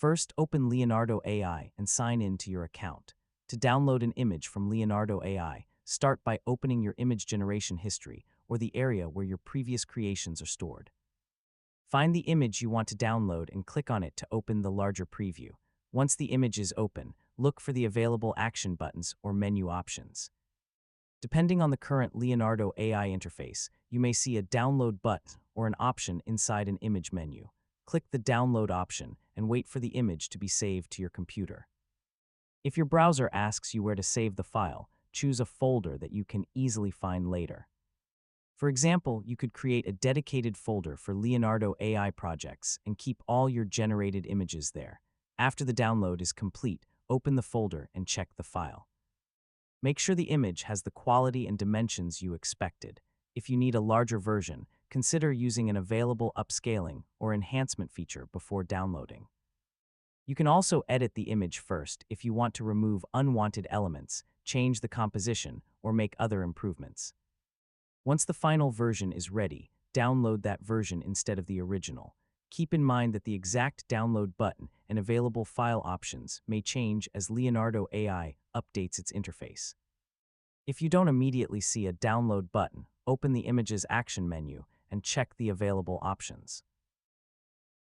First, open Leonardo AI and sign in to your account. To download an image from Leonardo AI, start by opening your image generation history or the area where your previous creations are stored. Find the image you want to download and click on it to open the larger preview. Once the image is open, look for the available action buttons or menu options. Depending on the current Leonardo AI interface, you may see a download button or an option inside an image menu. Click the download option and wait for the image to be saved to your computer. If your browser asks you where to save the file, choose a folder that you can easily find later. For example, you could create a dedicated folder for Leonardo AI projects and keep all your generated images there. After the download is complete, open the folder and check the file. Make sure the image has the quality and dimensions you expected. If you need a larger version, consider using an available upscaling or enhancement feature before downloading. You can also edit the image first if you want to remove unwanted elements, change the composition, or make other improvements. Once the final version is ready, download that version instead of the original. Keep in mind that the exact download button and available file options may change as Leonardo AI updates its interface. If you don't immediately see a download button, open the image's action menu and check the available options.